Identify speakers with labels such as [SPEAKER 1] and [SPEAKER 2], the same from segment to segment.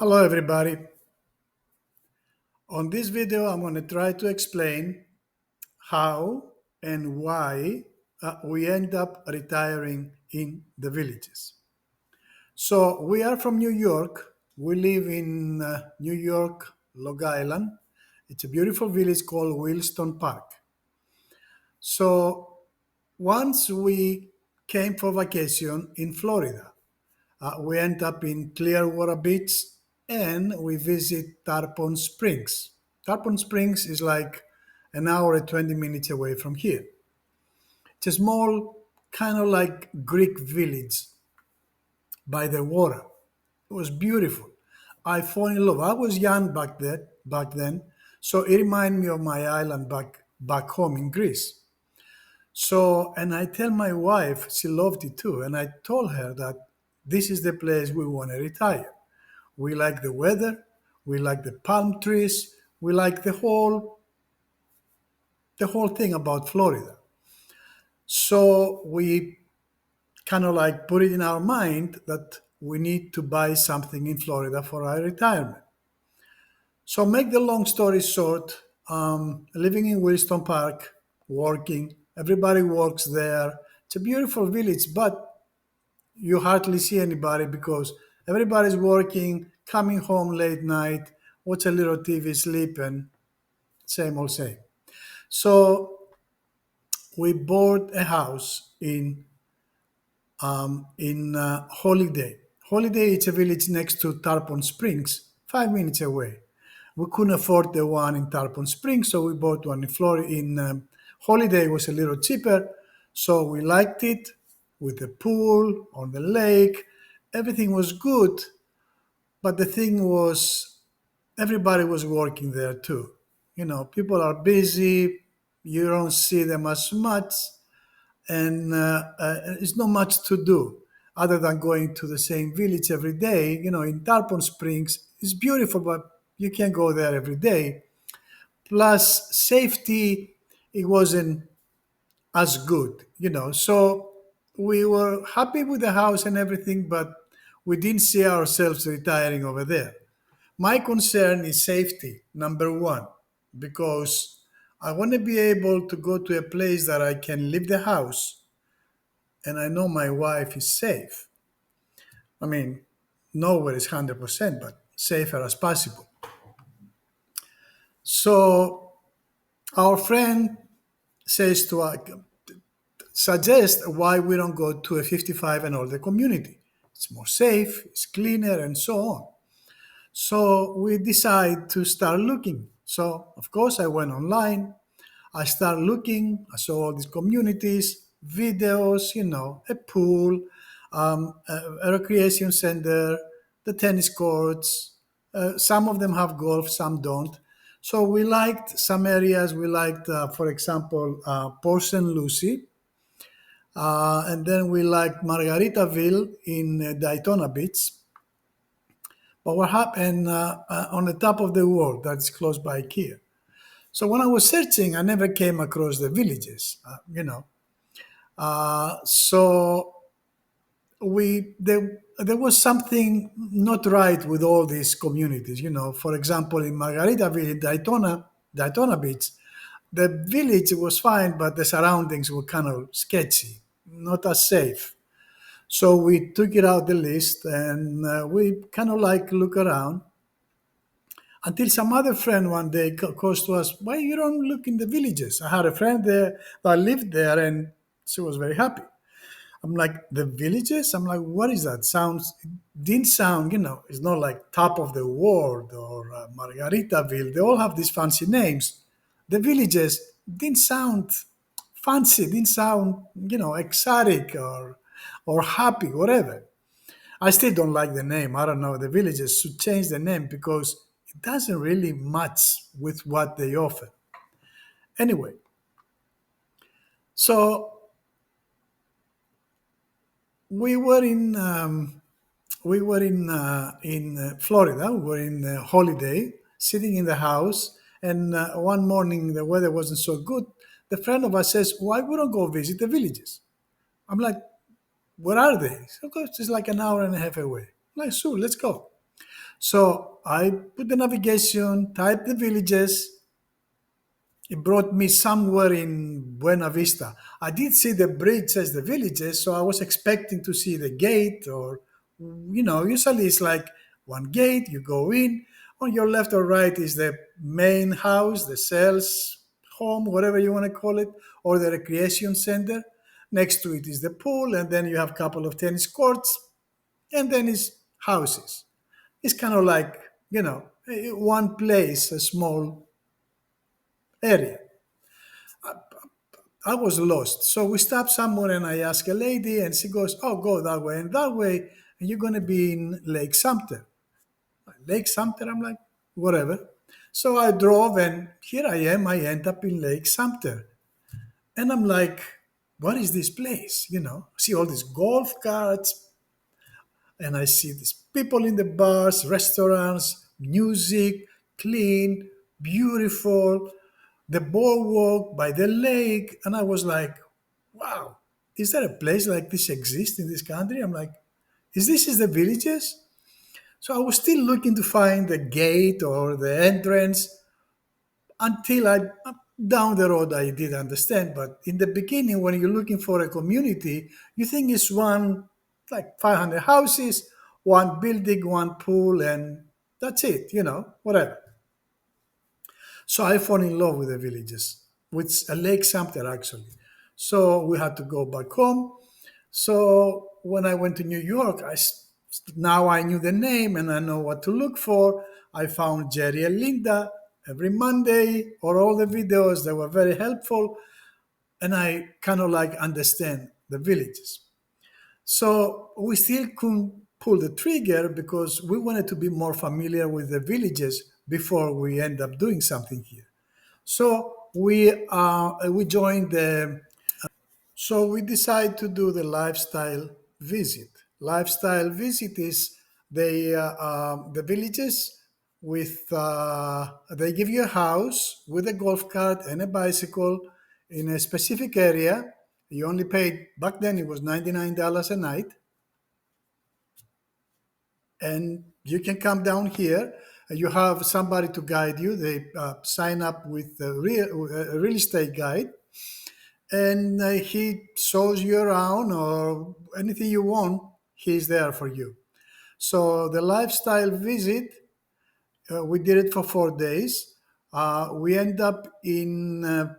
[SPEAKER 1] Hello everybody. On this video I'm going to try to explain how and why we end up retiring in the villages. So we are from New York. We live in New York, Long Island. It's a beautiful village called Wilston Park. So once we came for vacation in Florida. We end up in Clearwater Beach and we visit Tarpon Springs. Tarpon Springs is like an hour and 20 minutes away from here. It's a small, kind of like Greek village by the water. It was beautiful. I fell in love. I was young back then, so it reminded me of my island back home in Greece. So, and I tell my wife, she loved it too, and I told her that this is the place we want to retire. We like the weather, we like the palm trees, we like the whole thing about Florida. So we kind of like put it in our mind that we need to buy something in Florida for our retirement. So make the long story short, living in Wilston Park, working, everybody works there. It's a beautiful village, but you hardly see anybody because everybody's working, coming home late night, watch a little TV, sleep, and same old same. So we bought a house in Holiday. Holiday is a village next to Tarpon Springs, 5 minutes away. We couldn't afford the one in Tarpon Springs, so we bought one in Florida. In Holiday it was a little cheaper, so we liked it with the pool on the lake. Everything was good, but the thing was, everybody was working there too. People are busy. You don't see them as much, and it's not much to do other than going to the same village every day. In Tarpon Springs, it's beautiful, but you can't go there every day. Plus, safety, it wasn't as good. So we were happy with the house and everything, but we didn't see ourselves retiring over there. My concern is safety, number one, because I want to be able to go to a place that I can leave the house and I know my wife is safe. I mean, nowhere is 100%, but safer as possible. So our friend says to us, suggest why we don't go to a 55 and older community. It's more safe, it's cleaner, and so on. So we decide to start looking. So of course I went online. I started looking. I saw all these communities, videos, a pool, a recreation center, the tennis courts. Some of them have golf, some don't. So we liked some areas. We liked, for example, Port St. Lucie, and then we liked Margaritaville in Daytona Beach. But what happened on the top of the world that's close by here? So when I was searching, I never came across the villages. So there was something not right with all these communities. For example, in Margaritaville, Daytona Beach, the village was fine, but the surroundings were kind of sketchy, not as safe. So we took it out the list and we kind of like look around until some other friend one day calls to us, why you don't look in the villages? I had a friend there that lived there and she was very happy. I'm like, the villages? I'm like, what is that? It didn't sound, it's not like top of the world or Margaritaville. They all have these fancy names. The villages didn't sound fancy, didn't sound, exotic or happy, whatever. I still don't like the name. I don't know. The villages should change the name because it doesn't really match with what they offer. Anyway, so we were in Florida. We were in holiday, sitting in the house, and one morning the weather wasn't so good. The friend of us says, "Why we don't go visit the villages?" I'm like, "Where are they?" So, "Of course, it's like an hour and a half away." I'm like, "Sure, let's go." So I put the navigation, typed the villages, it brought me somewhere in Buena Vista. I did see the bridge as the villages, so I was expecting to see the gate or, usually it's like one gate, you go in. On your left or right is the main house, the sales home, whatever you want to call it, or the recreation center. Next to it is the pool, and then you have a couple of tennis courts, and then it's houses. It's kind of like, one place, a small area. I was lost. So we stopped somewhere and I asked a lady and she goes, "Oh, go that way and that way, and you're going to be in Lake Sumter." Lake Sumter, I'm like, whatever. So I drove and here I am. I end up in Lake Sumter. And I'm like, what is this place? See all these golf carts and I see these people in the bars, restaurants, music, clean, beautiful, the boardwalk by the lake. And I was like, wow, is there a place like this exist in this country? I'm like, is the villages? So I was still looking to find the gate or the entrance until I down the road I did understand. But in the beginning, when you're looking for a community, you think it's one like 500 houses, one building, one pool, and that's it. Whatever. So I fall in love with the villages, with a Lake Sumter actually. So we had to go back home. So when I went to New York, now I knew the name and I know what to look for. I found Jerry and Linda every Monday or all the videos. They were very helpful, and I kind of like understand the villages. So we still couldn't pull the trigger because we wanted to be more familiar with the villages before we end up doing something here. So we joined the. So we decide to do the lifestyle visit. Lifestyle visit is the villages with they give you a house with a golf cart and a bicycle in a specific area. You only paid back then it was $99 a night, and you can come down here. You have somebody to guide you. They sign up with a real estate guide, and he shows you around or anything you want. He's there for you. So the lifestyle visit, we did it for 4 days. We end up in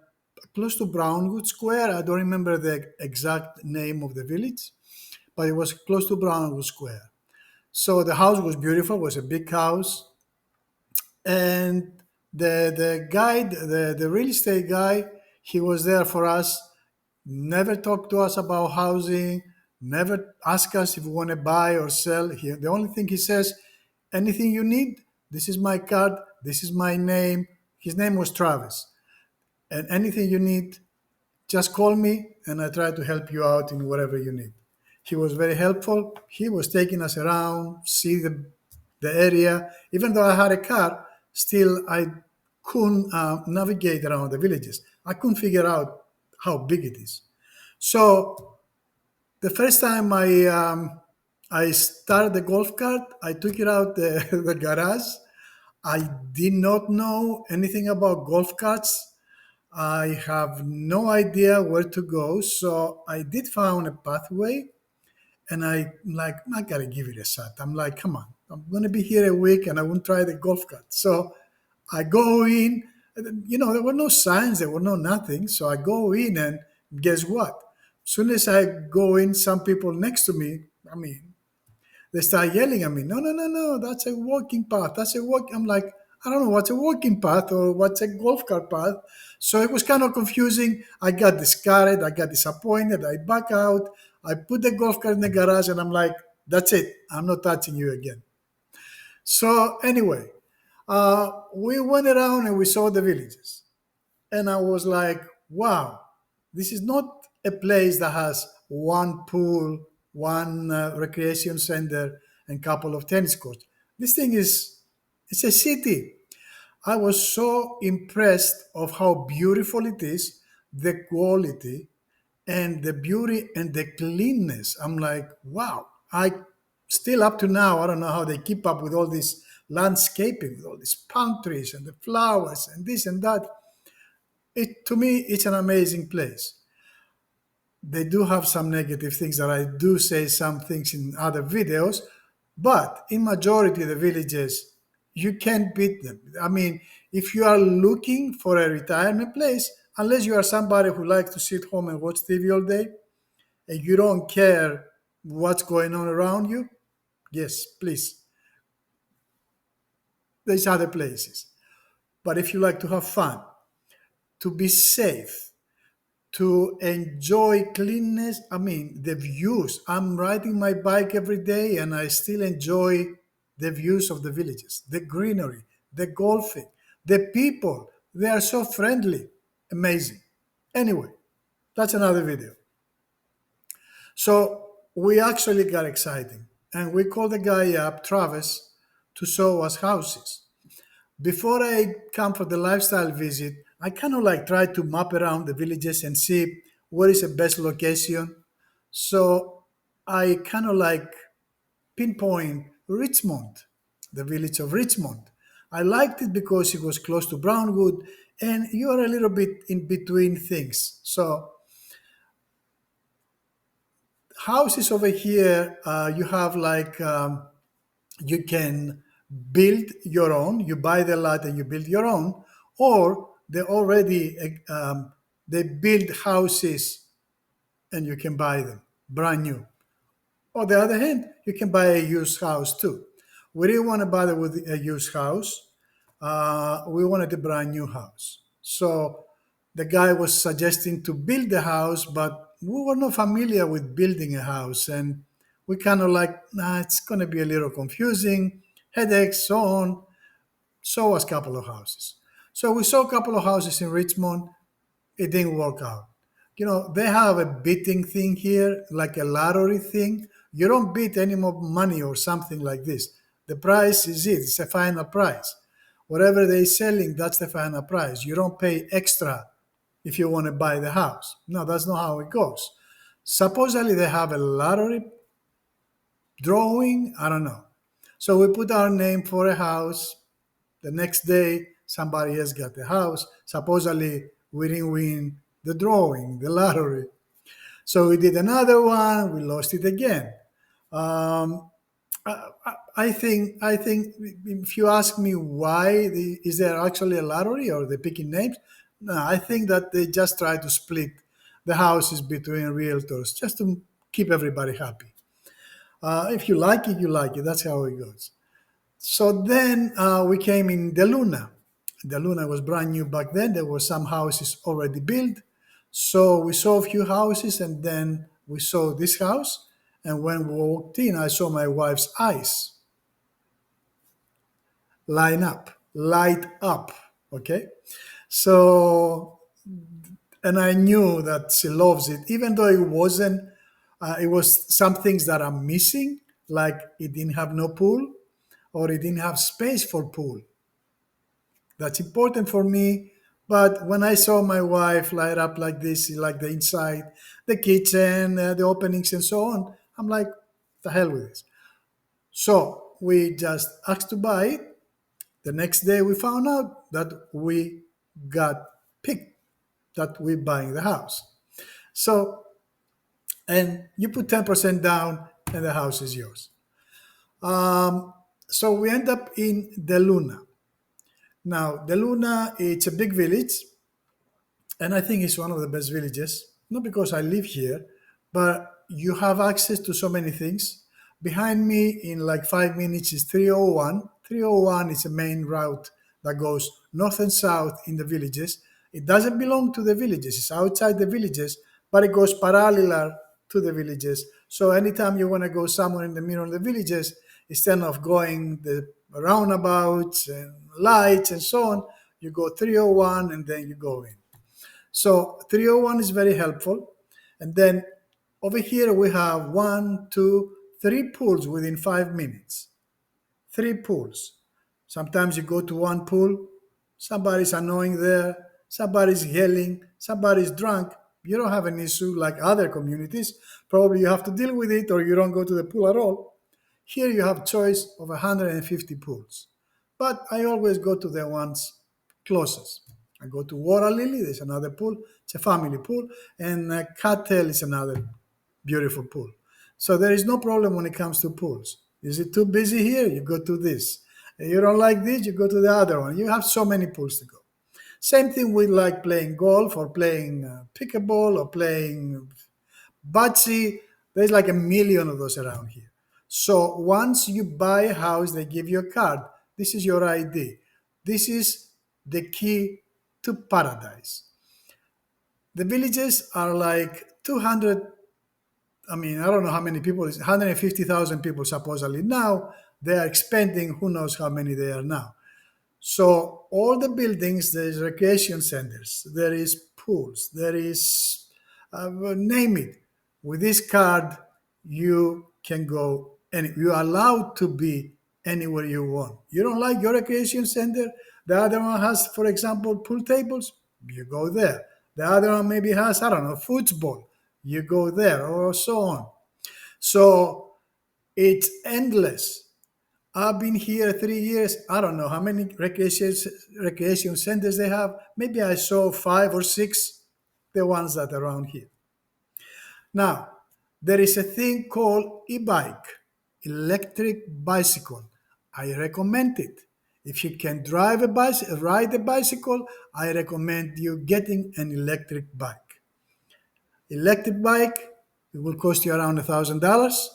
[SPEAKER 1] close to Brownwood Square. I don't remember the exact name of the village, but it was close to Brownwood Square. So the house was beautiful. It was a big house, and the guide, the real estate guy, he was there for us. Never talked to us about housing. Never ask us if we want to buy or sell. The only thing he says, anything you need, this is my card. This is my name. His name was Travis. And anything you need, just call me and I try to help you out in whatever you need. He was very helpful. He was taking us around, see the area. Even though I had a car, still I couldn't navigate around the villages. I couldn't figure out how big it is. So the first time I started the golf cart, I took it out the garage. I did not know anything about golf carts. I have no idea where to go, so I did found a pathway, and I gotta give it a shot. I'm like, come on, I'm gonna be here a week, and I won't try the golf cart. So I go in. There were no signs, there were no nothing. So I go in, and guess what? As soon as I go in, some people next to me, I mean, they start yelling at me. No, no, no, no. That's a walking path. That's a walk. I'm like, I don't know what's a walking path or what's a golf cart path. So it was kind of confusing. I got discouraged. I got disappointed. I back out. I put the golf cart in the garage and I'm like, that's it. I'm not touching you again. So anyway, we went around and we saw the villages. And I was like, wow, this is not a place that has one pool, one recreation center, and couple of tennis courts. This thing it's a city. I was so impressed of how beautiful it is, the quality, and the beauty and the cleanness. I'm like, wow. I still up to now, I don't know how they keep up with all these landscaping with all these palm trees and the flowers and this and that. It to me, it's an amazing place. They do have some negative things that I do say some things in other videos, but in majority of the villages, you can't beat them. I mean, if you are looking for a retirement place, unless you are somebody who likes to sit home and watch TV all day and you don't care what's going on around you, yes, please, there's other places. But if you like to have fun, to be safe, to enjoy cleanness. I mean, the views. I'm riding my bike every day and I still enjoy the views of the villages, the greenery, the golfing, the people. They are so friendly. Amazing. Anyway, that's another video. So we actually got exciting and we called the guy up, Travis, to show us houses. Before I come for the lifestyle visit, I kind of like try to map around the villages and see what is the best location. So I kind of like pinpoint Richmond, the village of Richmond. I liked it because it was close to Brownwood and you're a little bit in between things. So houses over here, you have like you can build your own. You buy the lot and you build your own, or they already they build houses and you can buy them brand new. On the other hand, you can buy a used house too. We didn't want to bother with a used house. We wanted a brand new house. So the guy was suggesting to build the house, but we were not familiar with building a house. And we kind of like, nah, it's going to be a little confusing, headaches, so on. So was a couple of houses. So we saw a couple of houses in Richmond. It didn't work out. You know, they have a bidding thing here, like a lottery thing. You don't bid any more money or something like this. The price is it. It's a final price. Whatever they're selling, that's the final price. You don't pay extra if you want to buy the house. No, that's not how it goes. Supposedly they have a lottery drawing. I don't know. So we put our name for a house. The next day, somebody else got the house. Supposedly, we didn't win the drawing, the lottery. So we did another one. We lost it again. Um, I think if you ask me why is there actually a lottery or they picking names? No, I think that they just try to split the houses between realtors just to keep everybody happy. If you like it, you like it. That's how it goes. So then we came in Deluna. Deluna was brand new back then. There were some houses already built. So we saw a few houses and then we saw this house. And when we walked in, I saw my wife's eyes light up. Okay. So, and I knew that she loves it, even though it wasn't, it was some things that are missing, like it didn't have no pool or it didn't have space for pool. That's important for me. But when I saw my wife light up like this, like the inside, the kitchen, the openings, and so on, I'm like, the hell with this. So we just asked to buy it. The next day, we found out that we got picked, that we're buying the house. So, and you put 10% down, and the house is yours. So we end up in Deluna. Now, Deluna, it's a big village, and I think it's one of the best villages. Not because I live here, but you have access to so many things. Behind me, in like 5 minutes, is 301. 301 is a main route that goes north and south in the villages. It doesn't belong to the villages, it's outside the villages, but it goes parallel to the villages. So anytime you want to go somewhere in the middle of the villages, instead of going the roundabouts and lights and so on, you go 301 and then you go in. So 301 is very helpful. And then over here we have one, two, three pools within 5 minutes. Three pools. Sometimes you go to one pool, somebody's annoying there, somebody's yelling, somebody's drunk. You don't have an issue like other communities. Probably you have to deal with it or you don't go to the pool at all. Here you have choice of 150 pools. but I always go to the ones closest. I go to Water Lily, there's another pool, it's a family pool, and Cattail is another beautiful pool. So there is no problem when it comes to pools. Is it too busy here? You go to this. You don't like this, you go to the other one. You have so many pools to go. Same thing with like playing golf or playing pickleball or playing bocce. There's like a million of those around here. So once you buy a house, they give you a card. This is your ID. This is the key to paradise. The villages are like 200. I mean, I don't know how many people, it's 150,000 people supposedly now. They are expanding, who knows how many they are now. So all the buildings, there is recreation centers, there is pools, there is name it. With this card, you can go and you are allowed to be anywhere you want. You don't like your recreation center? The other one has, for example, pool tables. You go there. The other one maybe has, I don't know, football. You go there, or so on. So it's endless. I've been here 3 years. I don't know how many recreation centers they have. Maybe I saw five or six, the ones that are around here. Now, there is a thing called e-bike, electric bicycle. I recommend it. If you can ride a bicycle, I recommend you getting an electric bike. Electric bike, it will cost you around $1,000.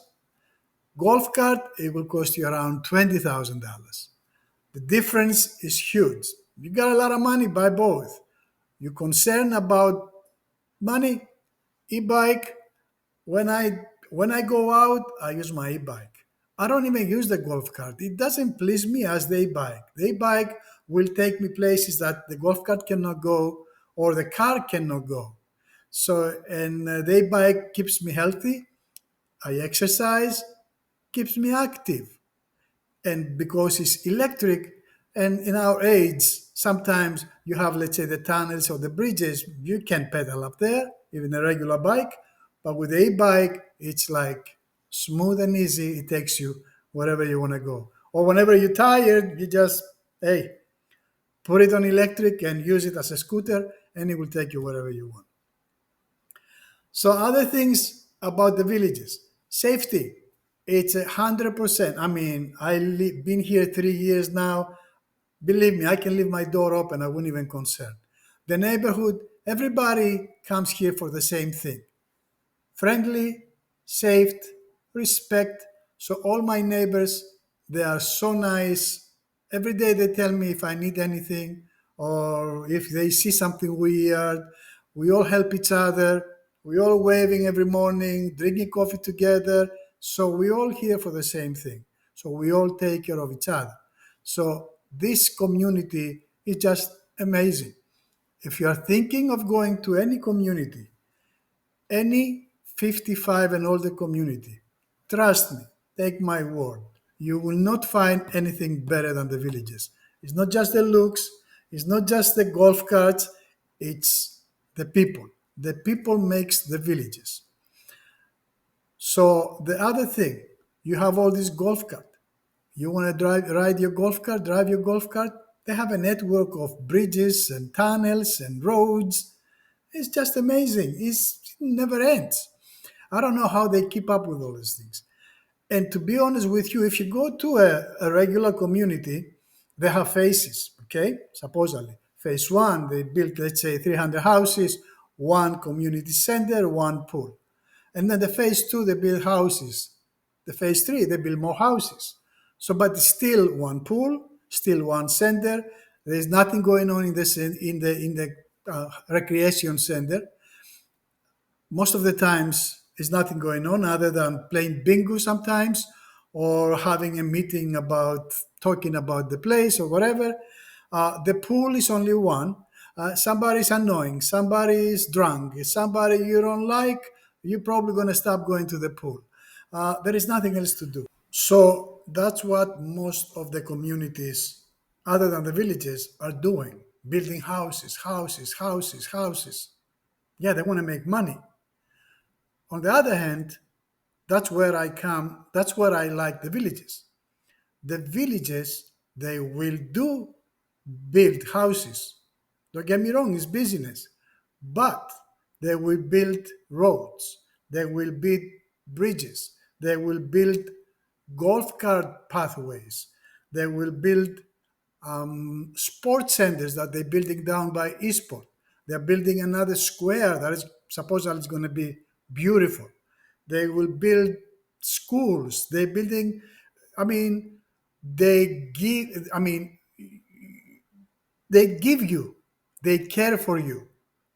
[SPEAKER 1] Golf cart, it will cost you around $20,000. The difference is huge. You got a lot of money, buy both. You concerned about money, e-bike. When I go out, I use my e-bike. I don't even use the golf cart. It doesn't please me as the e-bike. The e-bike will take me places that the golf cart cannot go or the car cannot go. So, and the e-bike keeps me healthy. I exercise, keeps me active. And because it's electric, and in our age, sometimes you have, let's say, the tunnels or the bridges, you can pedal up there, even a regular bike. But with a e-bike, it's like smooth and easy. It takes you wherever you want to go. Or whenever you're tired, you just, hey, put it on electric and use it as a scooter, and it will take you wherever you want. So other things about the villages, safety. It's 100%. I mean, been here 3 years now. Believe me, I can leave my door open. I wouldn't even concern. The neighborhood, everybody comes here for the same thing: friendly, safe, respect. So all my neighbors, they are so nice. Every day they tell me if I need anything or if they see something weird. We all help each other. We all waving every morning, drinking coffee together. So we all here for the same thing. So we all take care of each other. So this community is just amazing. If you are thinking of going to any community, any 55 and older community, trust me, take my word, you will not find anything better than the villages. It's not just the looks, it's not just the golf carts, it's the people. The people makes the villages. So the other thing, you have all this golf cart. You want to ride your golf cart, drive your golf cart. They have a network of bridges and tunnels and roads. It's just amazing. It never ends. I don't know how they keep up with all these things. And to be honest with you, if you go to a regular community, they have phases, okay? Supposedly. Phase one, they built, let's say, 300 houses, one community center, one pool. And then the phase two, they build houses. The phase three, they build more houses. So, but still one pool, still one center. There's nothing going on in the recreation center. Most of the times, there's nothing going on other than playing bingo sometimes, or having a meeting about talking about the place or whatever. The pool is only one. Somebody's annoying, somebody is drunk, somebody you don't like, you're probably going to stop going to the pool. There is nothing else to do. So that's what most of the communities, other than the villages, are doing: building houses, houses, houses, houses. Yeah, they want to make money. On the other hand, that's where I like the villages. The villages, They will do build houses. Don't get me wrong, it's business. But they will build roads. They will build bridges. They will build golf cart pathways. They will build sports centers that they're building down by Eastport. They're building another square that is supposedly is going to be beautiful. They will build schools. They're building, I mean, they give, I mean, they give you, they care for you.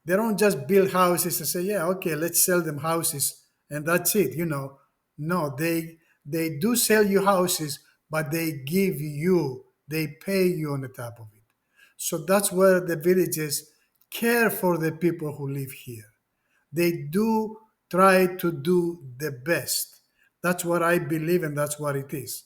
[SPEAKER 1] They don't just build houses and say, yeah, okay, let's sell them houses and that's it, you know. No, they do sell you houses, but they give you, they pay you on the top of it. So that's where the villages care for the people who live here. They do try to do the best. That's what I believe, and that's what it is.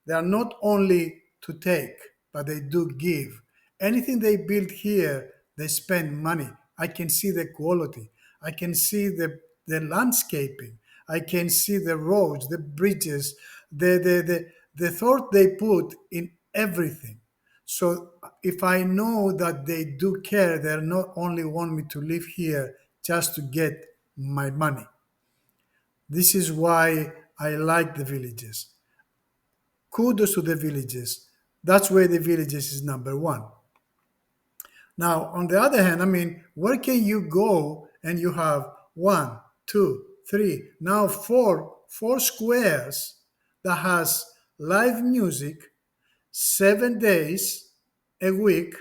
[SPEAKER 1] They are not only to take, but they do give. Anything they build here, they spend money. I can see the quality. I can see the landscaping. I can see the roads, the bridges, the thought they put in everything. So if I know that they do care, they not only want me to live here just to get my money. This is why I like the villages. Kudos to the villages. That's where the villages is number one. Now, on the other hand, I mean, where can you go and you have one, two, three, now four squares that has live music, 7 days a week,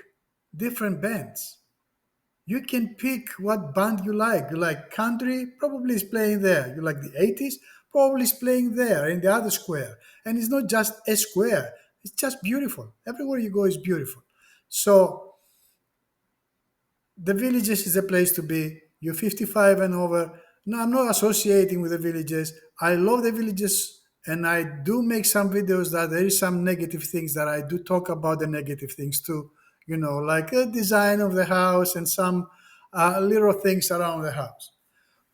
[SPEAKER 1] different bands. You can pick what band you like. You like country, probably is playing there. You like the 80s, probably is playing there in the other square. And it's not just a square, it's just beautiful. Everywhere you go is beautiful. So the villages is a place to be. You're 55 and over. No, I'm not associating with the villages. I love the villages, and I do make some videos that there is some negative things that I do talk about the negative things too. You know, like the design of the house and some little things around the house.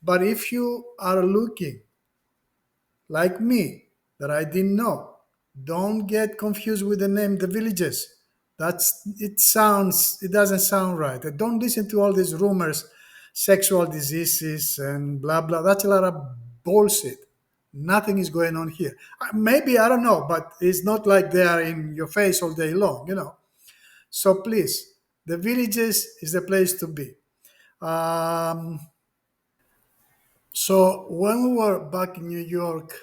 [SPEAKER 1] But if you are looking like me, that I didn't know. Don't get confused with the name the villages. It doesn't sound right. Don't listen to all these rumors, sexual diseases and blah blah. That's a lot of bullshit. Nothing is going on here. Maybe I don't know, but it's not like they are in your face all day long, you know. So please, the villages is the place to be. Um, so when we were back in New York,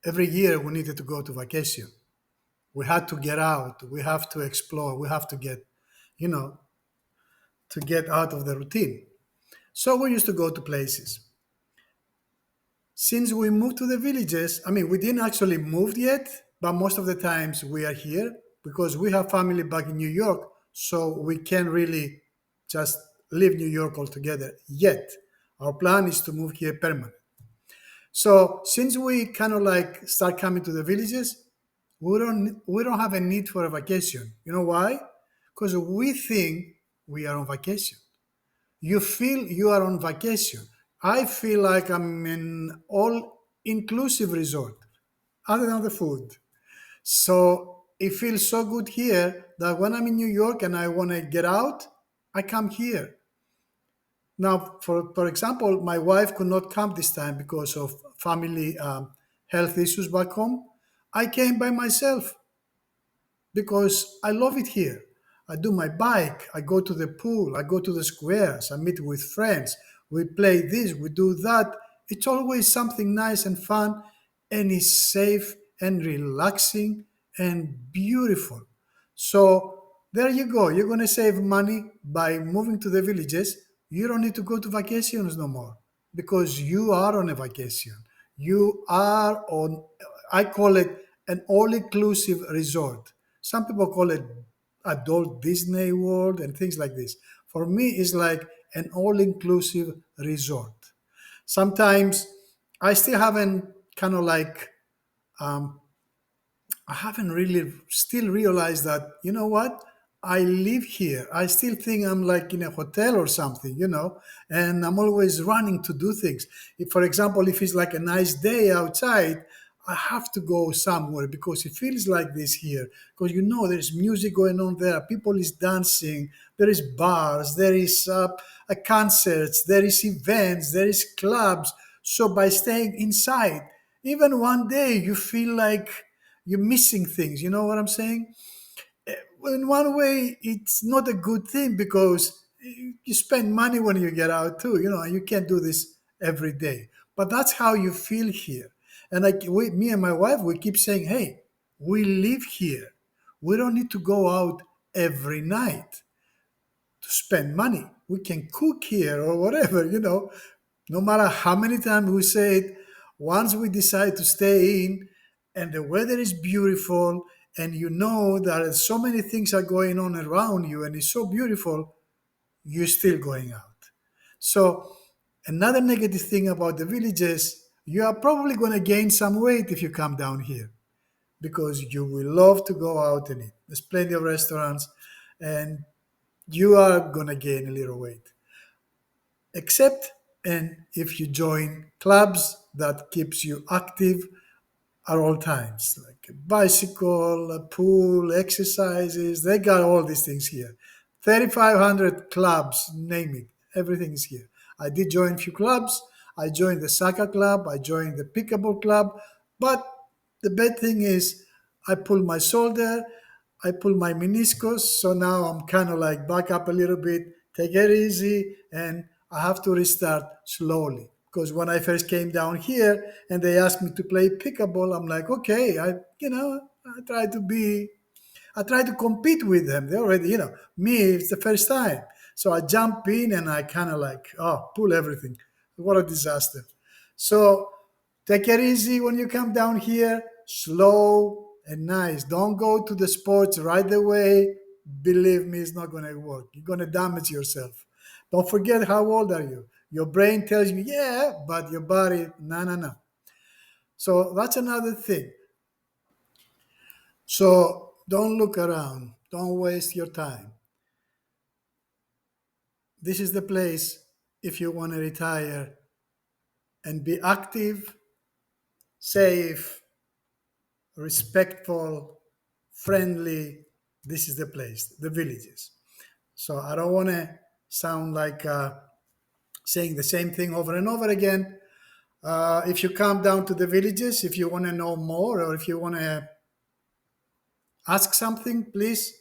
[SPEAKER 1] every year we needed to go to vacation. We had to get out. We have to explore. We have to get, you know, to get out of the routine. So we used to go to places. Since we moved to the villages, I mean, we didn't actually move yet, but most of the times we are here because we have family back in New York, so we can't really just leave New York altogether yet. Our plan is to move here permanent. So since we kind of like start coming to the villages, we don't have a need for a vacation. You know why? Because we think we are on vacation. You feel you are on vacation. I feel like I'm in all inclusive resort, other than the food. So it feels so good here that when I'm in New York and I want to get out, I come here. Now, for example, my wife could not come this time because of family health issues back home. I came by myself because I love it here. I do my bike, I go to the pool, I go to the squares, I meet with friends, we play this, we do that. It's always something nice and fun, and it's safe and relaxing and beautiful. So there you go. You're going to save money by moving to the villages. You don't need to go to vacations no more because you are on a vacation. You are on, I call it an all inclusive resort. Some people call it adult Disney World and things like this. For me, it's like an all inclusive resort. Sometimes I still haven't kind of like I haven't really still realized that, you know what? I live here. I still think I'm like in a hotel or something, you know, and I'm always running to do things. If, for example, if it's like a nice day outside, I have to go somewhere because it feels like this here. Because there's music going on there, people is dancing, there is bars, there is concerts, there is events, there is clubs. So by staying inside, even one day, you feel like you're missing things. You know what I'm saying? In one way, it's not a good thing because you spend money when you get out too, and you can't do this every day. But that's how you feel here. And me and my wife, we keep saying, hey, we live here. We don't need to go out every night to spend money. We can cook here or whatever, no matter how many times we say it, once we decide to stay in and the weather is beautiful and you know that so many things are going on around you and it's so beautiful, you're still going out. So, another negative thing about the villages, you are probably going to gain some weight if you come down here because you will love to go out and eat. There's plenty of restaurants and you are going to gain a little weight except and if you join clubs that keeps you active at all times, like a bicycle, a pool, exercises. They got all these things here. 3,500 clubs, name it. Everything is here. I did join a few clubs. I joined the soccer club. I joined the pickleball club. But the bad thing is, I pulled my shoulder. I pulled my meniscus. So now I'm kind of like back up a little bit, take it easy, and I have to restart slowly. Because when I first came down here and they asked me to play pickleball, I'm like, okay, I try to be I try to compete with them. They already, me, it's the first time. So I jump in and I kind of like, pull everything. What a disaster. So take it easy when you come down here, slow and nice. Don't go to the sports right away. Believe me, it's not going to work. You're going to damage yourself. Don't forget how old are you. Your brain tells you, yeah, but your body, no, no, no. So that's another thing. So don't look around. Don't waste your time. This is the place if you want to retire and be active, safe, respectful, friendly. This is the place, the villages. So I don't want to sound like saying the same thing over and over again. If you come down to the villages, if you want to know more or if you want to ask something, please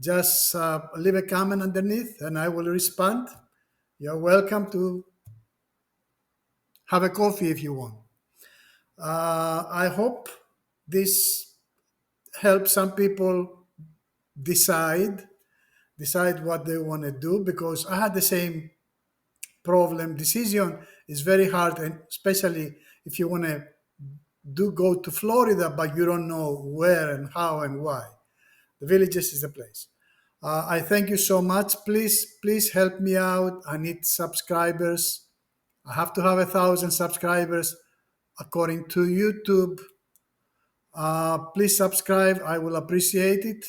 [SPEAKER 1] just leave a comment underneath and I will respond. You're welcome to have a coffee if you want. I hope this helps some people decide decide what they want to do because I had the same problem. Decision is very hard, and especially if you want to do go to Florida, but you don't know where and how and why. The villages is the place. I thank you so much. Please help me out. I need subscribers. I have to have 1,000 subscribers according to YouTube. Please subscribe. I will appreciate it.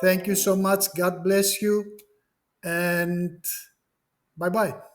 [SPEAKER 1] Thank you so much. God bless you. And bye bye.